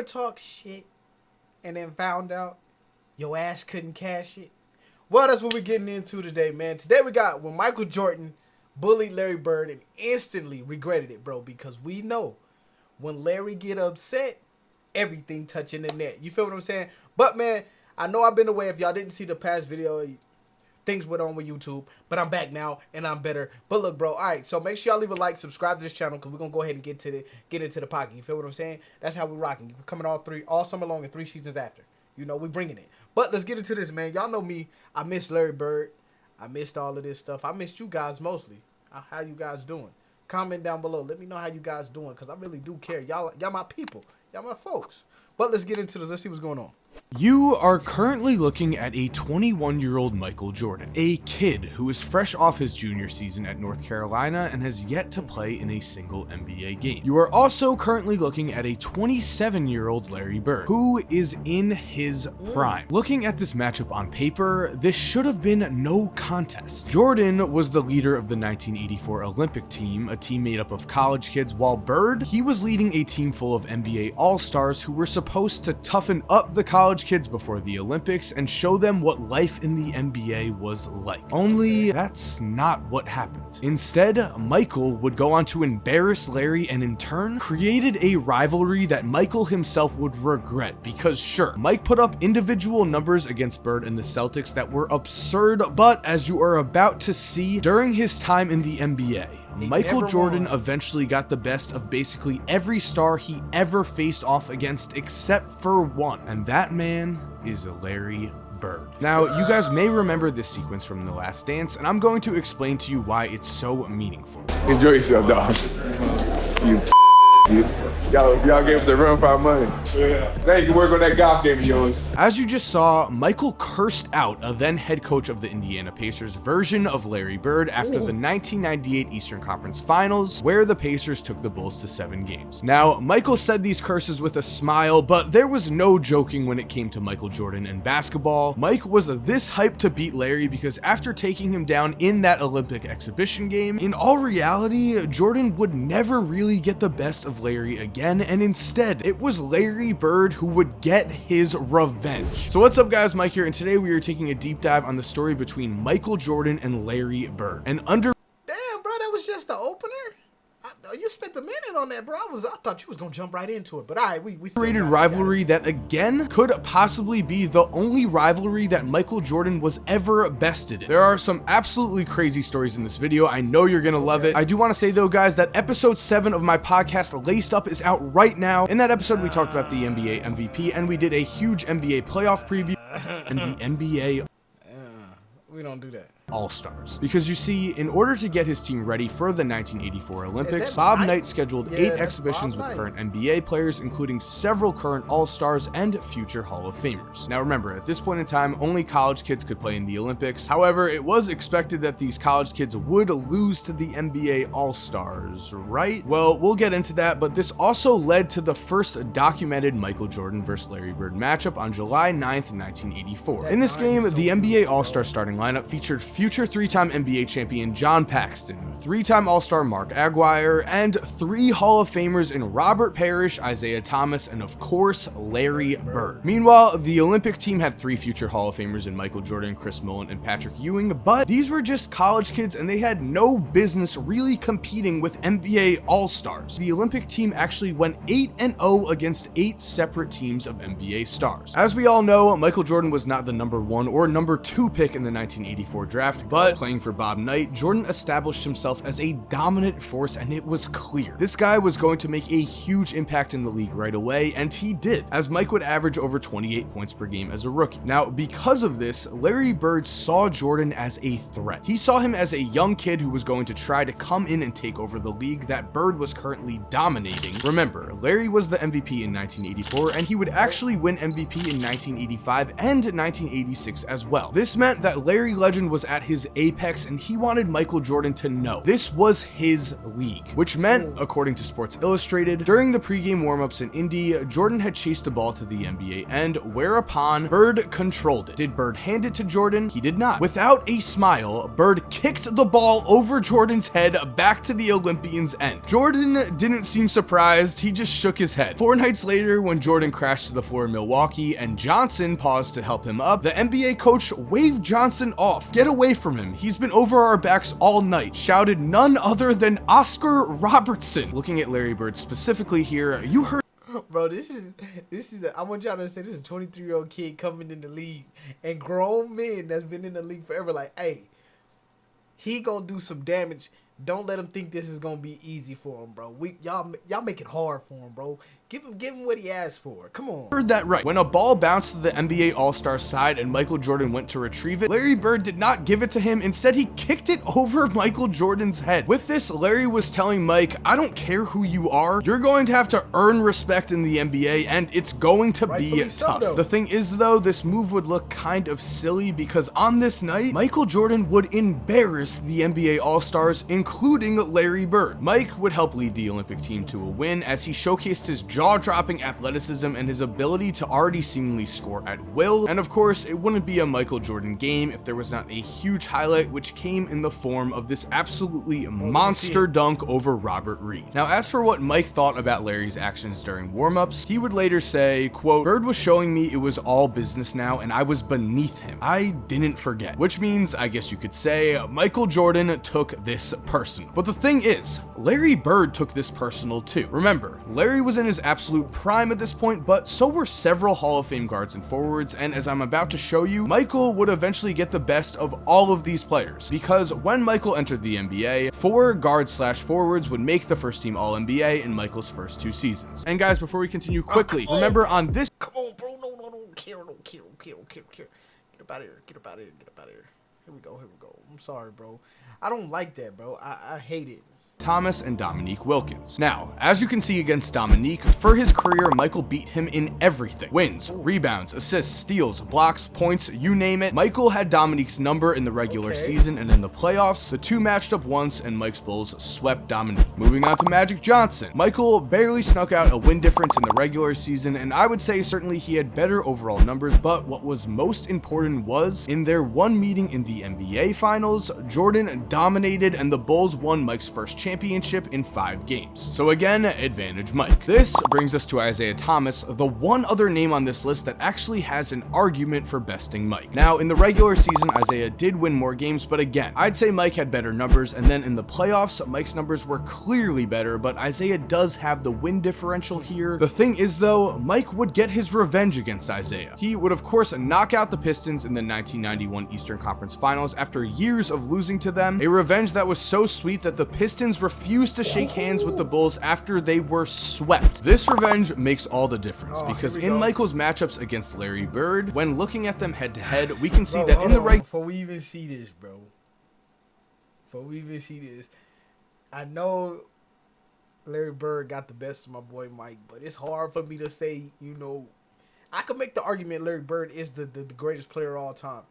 ever talk shit and then found out your ass couldn't cash it? Well, that's what we're getting into today, man. Today we got when Michael Jordan bullied Larry Bird and instantly regretted it, bro, because we know when Larry get upset, everything touching the net. You feel what I'm saying? But, man, I know I've been away. If y'all didn't see the past video, things went on with YouTube, but I'm back now and I'm better. But look, bro, all right, so make sure y'all leave a like, subscribe to this channel, because we're going to go ahead and get into the pocket. You feel what I'm saying? That's how we're rocking. We're coming all summer long and 3 seasons after. You know, we're bringing it. But let's get into this, man. Y'all know me. I miss Larry Bird. I missed all of this stuff. I missed you guys mostly. How you guys doing? Comment down below. Let me know how you guys doing, because I really do care. Y'all my people. Y'all my folks. But let's get into this. Let's see what's going on. You are currently looking at a 21-year-old Michael Jordan, a kid who is fresh off his junior season at North Carolina and has yet to play in a single NBA game. You are also currently looking at a 27-year-old Larry Bird, who is in his prime. Looking at this matchup on paper, this should have been no contest. Jordan was the leader of the 1984 Olympic team, a team made up of college kids, while Bird, he was leading a team full of NBA All-Stars who were supposed to toughen up the college kids before the Olympics and show them what life in the NBA was like. Only that's not what happened. Instead, Michael would go on to embarrass Larry and in turn created a rivalry that Michael himself would regret, because sure, Mike put up individual numbers against Bird and the Celtics that were absurd, but as you are about to see, during his time in the NBA, Michael Jordan eventually got the best of basically every star he ever faced off against except for one, and that man is Larry Bird. Now, you guys may remember this sequence from The Last Dance, and I'm going to explain to you why it's so meaningful. Enjoy yourself, dog. Y'all gave us the run for our money. Yeah. Now you can work on that golf game of yours. As you just saw, Michael cursed out a then head coach of the Indiana Pacers version of Larry Bird after the 1998 Eastern Conference Finals, where the Pacers took the Bulls to 7 games. Now, Michael said these curses with a smile, but there was no joking when it came to Michael Jordan and basketball. Mike was this hyped to beat Larry because after taking him down in that Olympic exhibition game, in all reality, Jordan would never really get the best of Larry again, and instead it was Larry Bird who would get his revenge. So what's up, guys? Mike here, and today we are taking a deep dive on the story between Michael Jordan and Larry Bird. And Damn, bro, that was just the opener? You spent a minute on that, bro. I thought you was gonna jump right into it, but all right, we rated rivalry that again could possibly be the only rivalry that Michael Jordan was ever bested in. There are some absolutely crazy stories in this video. I know you're gonna love it. I do want to say though, guys, that episode 7 of my podcast Laced Up is out right now. In that episode, we talked about the NBA MVP and we did a huge NBA playoff preview and the NBA. We don't do that. All-Stars. Because you see, in order to get his team ready for the 1984 Olympics, Bob Knight scheduled 8 exhibitions with current NBA players, including several current All-Stars and future Hall of Famers. Now remember, at this point in time, only college kids could play in the Olympics. However, it was expected that these college kids would lose to the NBA All-Stars, right? Well, we'll get into that, but this also led to the first documented Michael Jordan versus Larry Bird matchup on July 9th, 1984. In this game, the NBA All-Star starting lineup featured future 3-time NBA champion John Paxson, 3-time All-Star Mark Aguirre, and 3 Hall of Famers in Robert Parrish, Isaiah Thomas, and of course, Larry Bird. Meanwhile, the Olympic team had 3 future Hall of Famers in Michael Jordan, Chris Mullin, and Patrick Ewing, but these were just college kids and they had no business really competing with NBA All-Stars. The Olympic team actually went 8-0 against 8 separate teams of NBA stars. As we all know, Michael Jordan was not the #1 or #2 pick in the 1984 draft, but playing for Bob Knight, Jordan established himself as a dominant force, and it was clear this guy was going to make a huge impact in the league right away, and he did, as Mike would average over 28 points per game as a rookie. Now, because of this, Larry Bird saw Jordan as a threat. He saw him as a young kid who was going to try to come in and take over the league that Bird was currently dominating. Remember, Larry was the MVP in 1984, and he would actually win MVP in 1985 and 1986 as well. This meant that Larry Legend was at at his apex, and he wanted Michael Jordan to know this was his league, which meant, according to Sports Illustrated, during the pregame warmups in Indy, Jordan had chased a ball to the NBA end, whereupon Bird controlled it. Did Bird hand it to Jordan? He did not. Without a smile, Bird kicked the ball over Jordan's head back to the Olympians' end. Jordan didn't seem surprised, he just shook his head. 4 nights later, when Jordan crashed to the floor in Milwaukee and Johnson paused to help him up, the NBA coach waved Johnson off. "Get away from him, he's been over our backs all night," shouted none other than Oscar Robertson. Looking at Larry Bird specifically here, you heard Bro, I want y'all to understand, this is a 23-year-old kid coming in the league, and grown men that's been in the league forever like, hey, he gonna do some damage. Don't let him think this is gonna be easy for him, bro. Y'all make it hard for him, bro. Give him what he asked for. Come on. Heard that right. When a ball bounced to the NBA All-Star side and Michael Jordan went to retrieve it, Larry Bird did not give it to him. Instead, he kicked it over Michael Jordan's head. With this, Larry was telling Mike, "I don't care who you are. You're going to have to earn respect in the NBA, and it's going to be tough." The thing is, though, this move would look kind of silly because on this night, Michael Jordan would embarrass the NBA All-Stars, including Larry Bird. Mike would help lead the Olympic team to a win as he showcased his jaw-dropping athleticism and his ability to already seemingly score at will. And of course, it wouldn't be a Michael Jordan game if there was not a huge highlight, which came in the form of this absolutely monster dunk over Robert Reed. Now, as for what Mike thought about Larry's actions during warm-ups, he would later say, quote, "Bird was showing me it was all business now, and I was beneath him. I didn't forget." Which means, I guess you could say, Michael Jordan took this personal. But the thing is, Larry Bird took this personal too. Remember, Larry was in his absolute prime at this point, but so were several Hall of Fame guards and forwards, and as I'm about to show you, Michael would eventually get the best of all of these players, because when Michael entered the NBA, 4 guards/forwards would make the first team All-NBA in Michael's first 2 seasons. And guys, before we continue quickly, remember on this— Come on, bro, no, don't care. Get up out of here, get up out of here. Here we go. I'm sorry, bro. I don't like that, bro. I hate it. Thomas and Dominique Wilkins. Now, as you can see against Dominique, for his career, Michael beat him in everything. Wins, rebounds, assists, steals, blocks, points, you name it. Michael had Dominique's number in the regular season, and in the playoffs, the 2 matched up once and Mike's Bulls swept Dominique. Moving on to Magic Johnson. Michael barely snuck out a win difference in the regular season, and I would say certainly he had better overall numbers, but what was most important was, in their one meeting in the NBA Finals, Jordan dominated and the Bulls won Mike's first championship in 5 games. So again, advantage Mike. This brings us to Isaiah Thomas, the one other name on this list that actually has an argument for besting Mike. Now, in the regular season, Isaiah did win more games, but again, I'd say Mike had better numbers, and then in the playoffs, Mike's numbers were clearly better, but Isaiah does have the win differential here. The thing is though, Mike would get his revenge against Isaiah. He would of course knock out the Pistons in the 1991 Eastern Conference Finals after years of losing to them, a revenge that was so sweet that the Pistons refused to shake hands with the Bulls after they were swept. This revenge makes all the difference because in Michael's matchups against Larry Bird, when looking at them head to head, we can see that in the right— Before we even see this, I know Larry Bird got the best of my boy Mike, but it's hard for me to say, I could make the argument Larry Bird is the greatest player of all time,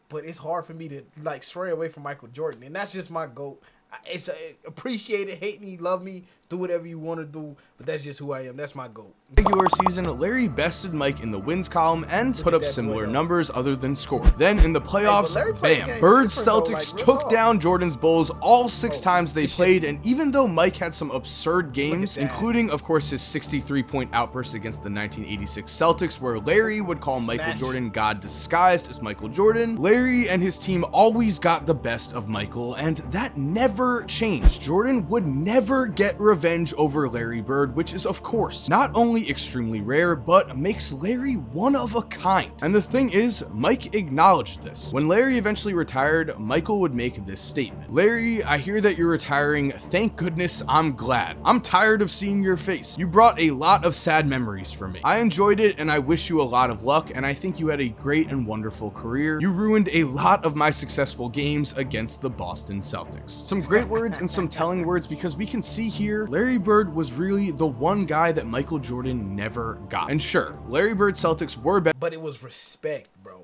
but it's hard for me to stray away from Michael Jordan, and that's just my GOAT. It's appreciate it, hate me, love me, do whatever you want to do, but that's just who I am. That's my GOAT. Regular season, Larry bested Mike in the wins column and put up similar numbers other than score. Then in the playoffs, bam, Bird's Celtics took down Jordan's Bulls all 6 times they played, and even though Mike had some absurd games, including of course his 63-point outburst against the 1986 Celtics where Larry would call Michael Jordan God disguised as Michael Jordan, Larry and his team always got the best of Michael, and that never changed. Jordan would never get revenge over Larry Bird, which is of course not only extremely rare, but makes Larry one of a kind. And the thing is, Mike acknowledged this. When Larry eventually retired, Michael would make this statement: "Larry, I hear that you're retiring. Thank goodness, I'm glad. I'm tired of seeing your face. You brought a lot of sad memories for me. I enjoyed it and I wish you a lot of luck, and I think you had a great and wonderful career. You ruined a lot of my successful games against the Boston Celtics." Some great words and some telling words, because we can see here Larry Bird was really the one guy that Michael Jordan never got. And sure, Larry Bird's Celtics were better, but it was respect, bro.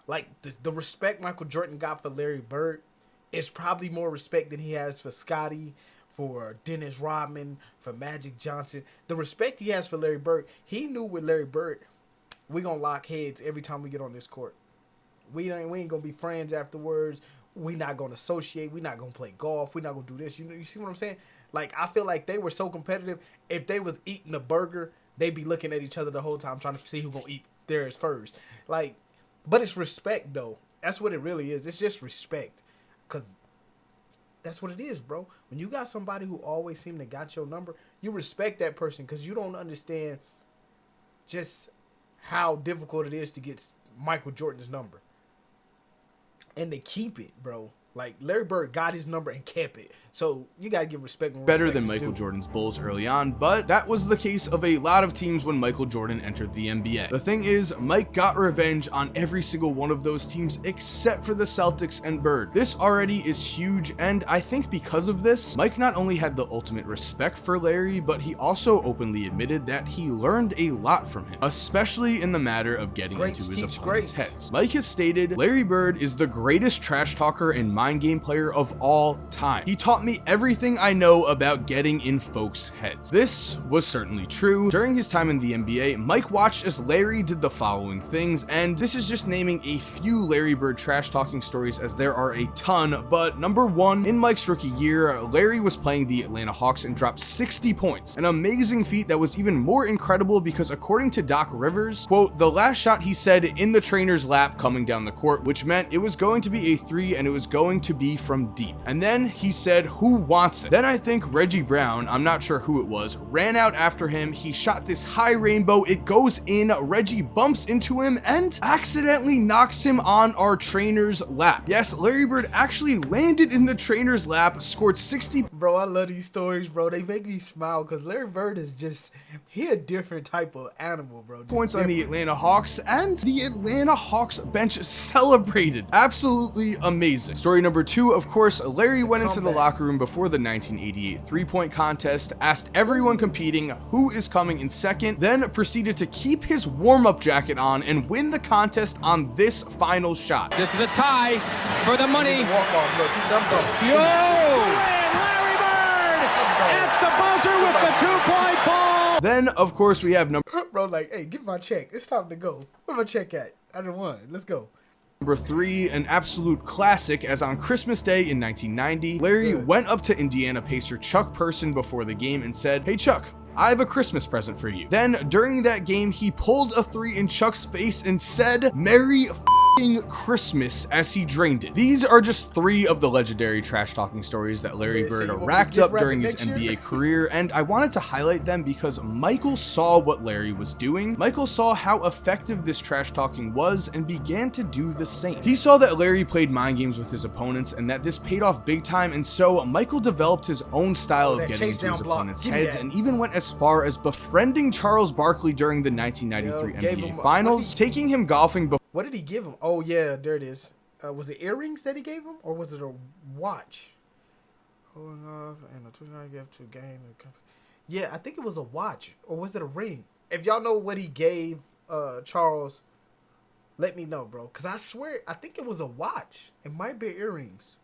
Like, the respect Michael Jordan got for Larry Bird is probably more respect than he has for Scottie, for Dennis Rodman, for Magic Johnson. The respect he has for Larry Bird, he knew with Larry Bird, we gonna lock heads every time we get on this court. We ain't gonna be friends afterwards. We not gonna associate. We not gonna play golf. We not gonna do this. You see what I'm saying? Like, I feel like they were so competitive. If they was eating a burger, they'd be looking at each other the whole time trying to see who gonna eat theirs first. Like, but it's respect though. That's what it really is. It's just respect, cause that's what it is, bro. When you got somebody who always seem to got your number, you respect that person because you don't understand just how difficult it is to get Michael Jordan's number. And they keep it, bro. Like, Larry Bird got his number and kept it. So you got to give respect. Better than Michael Jordan's Bulls early on, but that was the case of a lot of teams when Michael Jordan entered the NBA. The thing is, Mike got revenge on every single one of those teams except for the Celtics and Bird. This already is huge, and I think because of this, Mike not only had the ultimate respect for Larry, but he also openly admitted that he learned a lot from him, especially in the matter of getting into his opponent's heads. Mike has stated, Larry Bird is the greatest trash talker and mind game player of all time. He taught me everything I know about getting in folks' heads. This was certainly true. During his time in the NBA, Mike watched as Larry did the following things, and this is just naming a few Larry Bird trash talking stories as there are a ton, but number one, in Mike's rookie year, Larry was playing the Atlanta Hawks and dropped 60 points, an amazing feat that was even more incredible because according to Doc Rivers, quote, the last shot he said in the trainer's lap coming down the court, which meant it was going to be a three and it was going to be from deep. And then he said, who wants it? Then I think Reggie Brown, I'm not sure who it was, ran out after him. He shot this high rainbow. It goes in. Reggie bumps into him and accidentally knocks him on our trainer's lap. Yes, Larry Bird actually landed in the trainer's lap, scored 60. Bro, I love these stories, bro. They make me smile because Larry Bird is just, he a different type of animal, bro. Just points different. On the Atlanta Hawks, and the Atlanta Hawks bench celebrated. Absolutely amazing. Story number two, of course, Larry went into the locker room before the 1988 three-point contest, asked everyone competing who is coming in second, then proceeded to keep his warm-up jacket on and win the contest on this final shot. This is a tie for the money. Walk off, look, he's up going. Yo! Larry Bird at the buzzer with the two-point ball. Then, of course, we have number... Bro, like, hey, give my check. It's time to go. Where my check at? I done won. Let's go. Number three, an absolute classic, as on Christmas Day in 1990, Larry went up to Indiana Pacer Chuck Person before the game and said, hey Chuck, I have a Christmas present for you. Then during that game, he pulled a three in Chuck's face and said, Merry Christmas, as he drained it. These are just three of the legendary trash talking stories that Larry Bird racked up during his NBA career, and I wanted to highlight them because Michael saw what Larry was doing. Michael saw how effective this trash talking was and began to do the same. He saw that Larry played mind games with his opponents and that this paid off big time, and so Michael developed his own style of getting into his opponents' heads and even went as far as befriending Charles Barkley during the 1993 NBA Finals, taking him golfing before. What did he give him? Oh, yeah, there it is. Was it earrings that he gave him? Or was it a watch? Holding off and a 29 gift to game. Yeah, I think it was a watch. Or was it a ring? If y'all know what he gave Charles, let me know, bro. Because I swear, I think it was a watch. It might be earrings.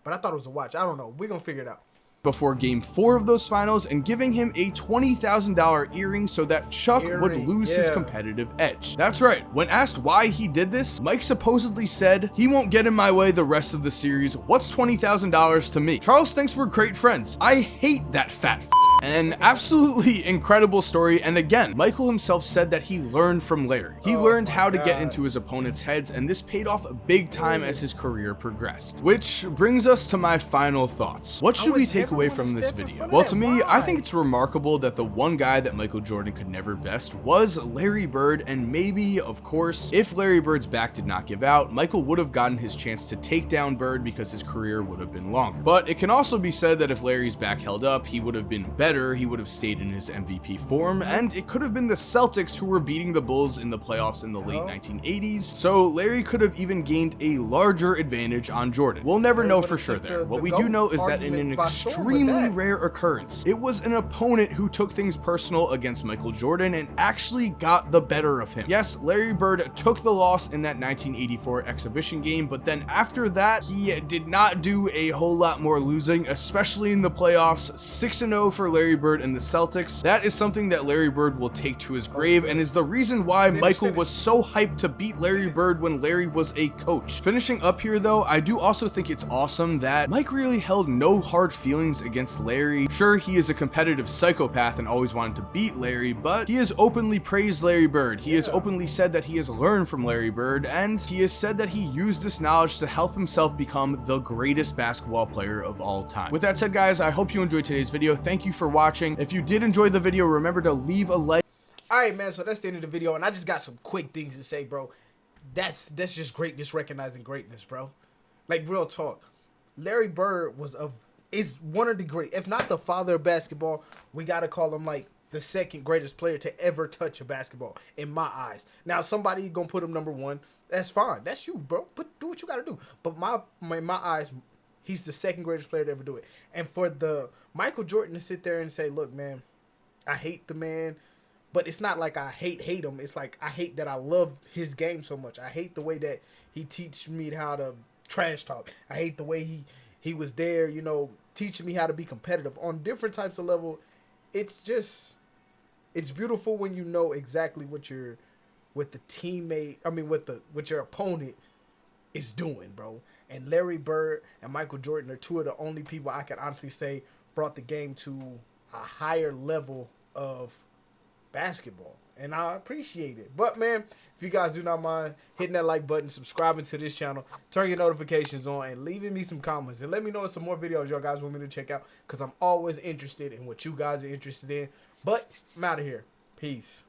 But I thought it was a watch. I don't know. We're going to figure it out. Before game 4 of those finals and giving him a $20,000 earring so that Chuck would lose his competitive edge. That's right. When asked why he did this, Mike supposedly said, he won't get in my way the rest of the series. What's $20,000 to me? Charles thinks we're great friends. I hate that fat f***. An absolutely incredible story, and again, Michael himself said that he learned from Larry. He learned how to get into his opponent's heads, and this paid off big time as his career progressed. Which brings us to my final thoughts. What should we take away from this video? Well, to me, I think it's remarkable that the one guy that Michael Jordan could never best was Larry Bird, and maybe, of course, if Larry Bird's back did not give out, Michael would have gotten his chance to take down Bird because his career would have been longer. But it can also be said that if Larry's back held up, he would have been better better, he would have stayed in his MVP form, and it could have been the Celtics who were beating the Bulls in the playoffs in the late 1980s, so Larry could have even gained a larger advantage on Jordan. We'll never know for sure there. What we do know is that in an extremely rare occurrence, it was an opponent who took things personal against Michael Jordan and actually got the better of him. Yes, Larry Bird took the loss in that 1984 exhibition game, but then after that, he did not do a whole lot more losing, especially in the playoffs. 6-0 for Larry Bird and the Celtics. That is something that Larry Bird will take to his grave and is the reason why Michael was so hyped to beat Larry Bird when Larry was a coach. Finishing up here though, I do also think it's awesome that Mike really held no hard feelings against Larry. Sure, he is a competitive psychopath and always wanted to beat Larry, but he has openly praised Larry Bird. He has openly said that he has learned from Larry Bird, and he has said that he used this knowledge to help himself become the greatest basketball player of all time. With that said, guys, I hope you enjoyed today's video. Thank you for watching. If you did enjoy the video, remember to leave a like. Alright, man, so that's the end of the video, and I just got some quick things to say, bro. That's just great, just recognizing greatness, bro. Like, real talk. Larry Bird is one of the great, if not the father of basketball, we gotta call him like the second greatest player to ever touch a basketball, in my eyes. Now, somebody gonna put him number one. That's fine. That's you, bro. Do what you gotta do. But in my eyes, he's the second greatest player to ever do it. And for the Michael Jordan to sit there and say, look, man, I hate the man, but it's not like I hate him. It's like I hate that I love his game so much. I hate the way that he teaches me how to trash talk. I hate the way he was there, you know, teaching me how to be competitive on different types of level. It's beautiful when you know exactly what your opponent is doing, bro. And Larry Bird and Michael Jordan are two of the only people I can honestly say brought the game to a higher level of basketball, and I appreciate it. But man, if you guys do not mind hitting that like button, subscribing to this channel, turn your notifications on, and leaving me some comments, and let me know some more videos y'all guys want me to check out, because I'm always interested in what you guys are interested in. But I'm out of here. Peace.